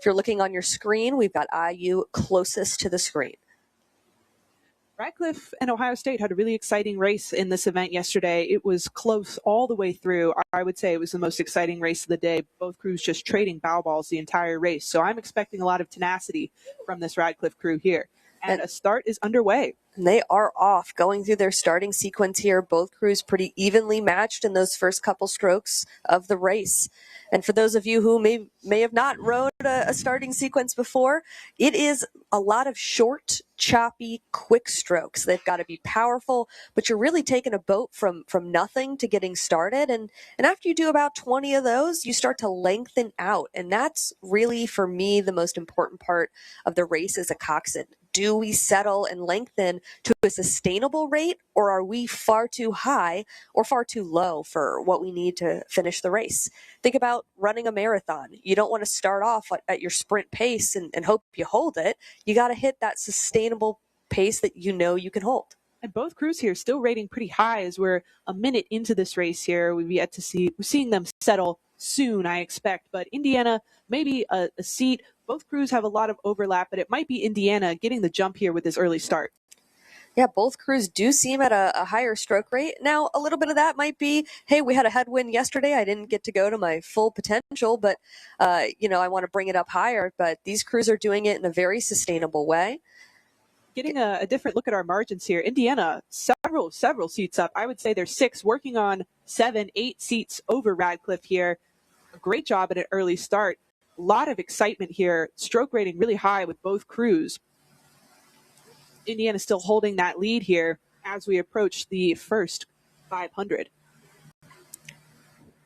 If you're looking on your screen, we've got IU closest to the screen. Radcliffe and Ohio State had a really exciting race in this event yesterday. It was close all the way through. I would say it was the most exciting race of the day. Both crews just trading bow balls the entire race. So I'm expecting a lot of tenacity from this Radcliffe crew here. And a start is underway. And they are off, going through their starting sequence here. Both crews pretty evenly matched in those first couple strokes of the race. And for those of you who may have not rode a starting sequence before, it is a lot of short, choppy, quick strokes. They've got to be powerful, but you're really taking a boat from nothing to getting started. And after you do about 20 of those, you start to lengthen out. And that's really, for me, the most important part of the race as a coxswain. Do we settle and lengthen to a sustainable rate, or are we far too high or far too low for what we need to finish the race? Think about running a marathon. You don't want to start off at your sprint pace and hope you hold it. You got to hit that sustainable pace that you know you can hold. And both crews here still rating pretty high as we're a minute into this race here. We're seeing them settle soon, I expect. But Indiana, maybe a seat. Both crews have a lot of overlap, but it might be Indiana getting the jump here with this early start. Yeah, both crews do seem at a higher stroke rate. Now, a little bit of that might be, hey, we had a headwind yesterday. I didn't get to go to my full potential, but, I want to bring it up higher. But these crews are doing it in a very sustainable way. Getting a different look at our margins here. Indiana, several seats up. I would say they're 6, working on 7, 8 seats over Radcliffe here. A great job at an early start. A lot of excitement here. Stroke rating really high with both crews. Indiana still holding that lead here as we approach the first 500.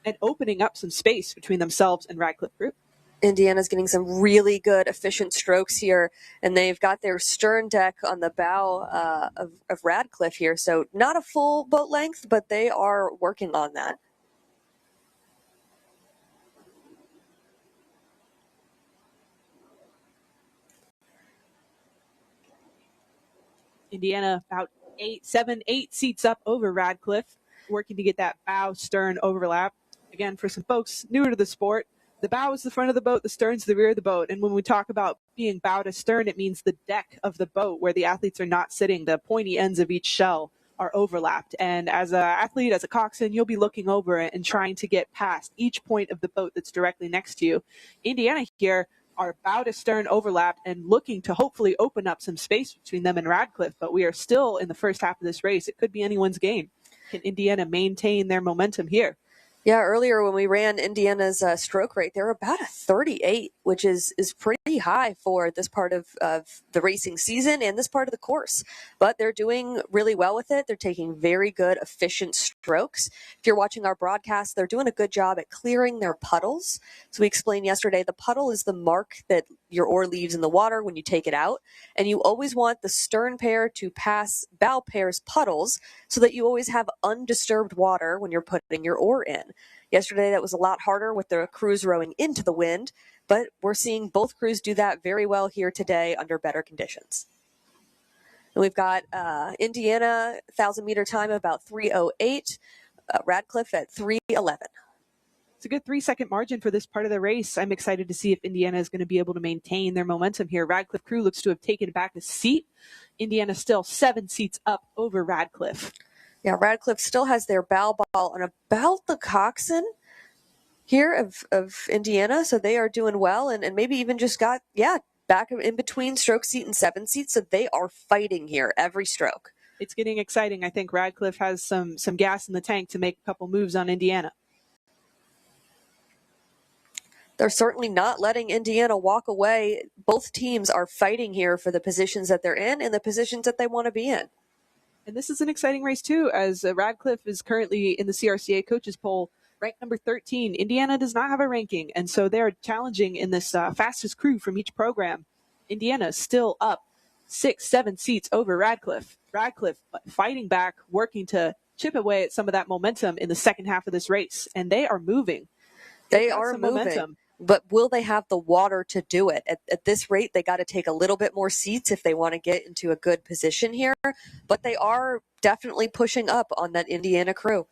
And opening up some space between themselves and Radcliffe Group. Indiana's getting some really good, efficient strokes here, and they've got their stern deck on the bow of Radcliffe here. So not a full boat length, but they are working on that. Indiana about 7, 8 seats up over Radcliffe, working to get that bow stern overlap. Again, for some folks newer to the sport, the bow is the front of the boat, the stern's the rear of the boat. And when we talk about being bow to stern, it means the deck of the boat where the athletes are not sitting. The pointy ends of each shell are overlapped. And as an athlete, as a coxswain, you'll be looking over it and trying to get past each point of the boat that's directly next to you. Indiana here are bow to stern overlapped and looking to hopefully open up some space between them and Radcliffe. But we are still in the first half of this race. It could be anyone's game. Can Indiana maintain their momentum here? Yeah, earlier when we ran Indiana's stroke rate, they were about a 38, which is pretty high for this part of the racing season and this part of the course. But they're doing really well with it. They're taking very good, efficient strokes. If you're watching our broadcast, they're doing a good job at clearing their puddles. So we explained yesterday, the puddle is the mark that your oar leaves in the water when you take it out. And you always want the stern pair to pass bow pair's puddles so that you always have undisturbed water when you're putting your oar in. Yesterday, that was a lot harder with the crews rowing into the wind, but we're seeing both crews do that very well here today under better conditions. And we've got Indiana 1,000-meter time of about 3:08, Radcliffe at 3:11. It's a good 3-second margin for this part of the race. I'm excited to see if Indiana is going to be able to maintain their momentum here. Radcliffe crew looks to have taken back a seat. Indiana still 7 seats up over Radcliffe. Yeah, Radcliffe still has their bow ball on about the coxswain here of Indiana, so they are doing well and maybe even just got, back in between stroke seat and 7 seats, so they are fighting here every stroke. It's getting exciting. I think Radcliffe has some gas in the tank to make a couple moves on Indiana. They're certainly not letting Indiana walk away. Both teams are fighting here for the positions that they're in and the positions that they want to be in. And this is an exciting race, too, as Radcliffe is currently in the CRCA coaches poll, ranked number 13. Indiana does not have a ranking, and so they're challenging in this fastest crew from each program. Indiana still up 6, 7 seats over Radcliffe. Radcliffe fighting back, working to chip away at some of that momentum in the second half of this race, and they are moving. They are moving. Momentum. But will they have the water to do it? At this rate, they got to take a little bit more seats if they want to get into a good position here. But they are definitely pushing up on that Indiana crew.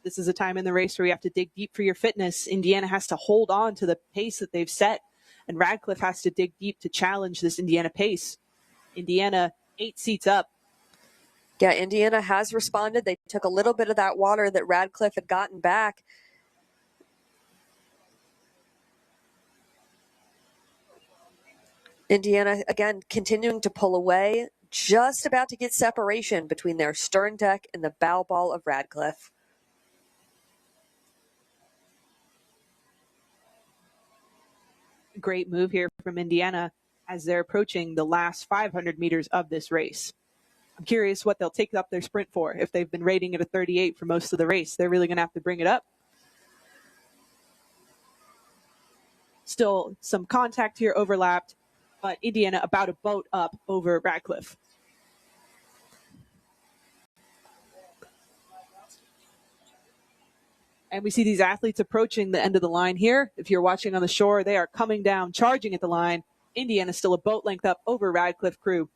This is a time in the race where you have to dig deep for your fitness. Indiana has to hold on to the pace that they've set and Radcliffe has to dig deep to challenge this Indiana pace. Indiana 8 seats up. Yeah, Indiana has responded. They took a little bit of that water that Radcliffe had gotten back. Indiana, again, continuing to pull away, just about to get separation between their stern deck and the bow ball of Radcliffe. Great move here from Indiana as they're approaching the last 500 meters of this race. I'm curious what they'll take up their sprint for. If they've been rating at a 38 for most of the race, they're really going to have to bring it up. Still some contact here overlapped, but Indiana about a boat up over Radcliffe. And we see these athletes approaching the end of the line here. If you're watching on the shore, they are coming down, charging at the line. Indiana still a boat length up over Radcliffe crew.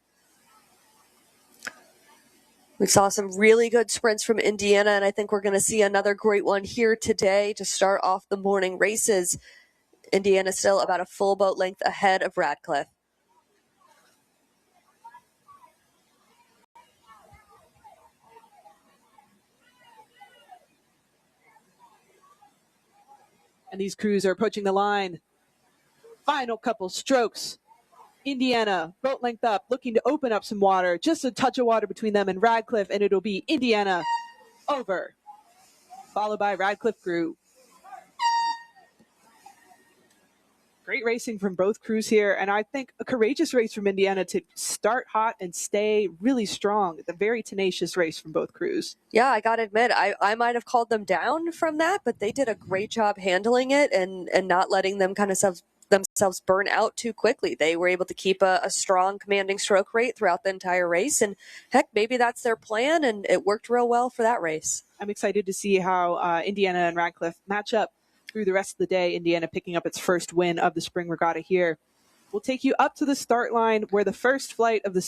We saw some really good sprints from Indiana, and I think we're going to see another great one here today to start off the morning races. Indiana still about a full boat length ahead of Radcliffe. And these crews are approaching the line. Final couple strokes. Indiana, boat length up, looking to open up some water. Just a touch of water between them and Radcliffe, and it'll be Indiana over, followed by Radcliffe crew. Great racing from both crews here, and I think a courageous race from Indiana to start hot and stay really strong. A very tenacious race from both crews. Yeah, I got to admit, I might have called them down from that, but they did a great job handling it and not letting them kind of themselves burn out too quickly. They were able to keep a strong commanding stroke rate throughout the entire race, and heck, maybe that's their plan, and it worked real well for that race. I'm excited to see how Indiana and Radcliffe match up through the rest of the day. Indiana picking up its first win of the spring regatta here. We'll take you up to the start line where the first flight of the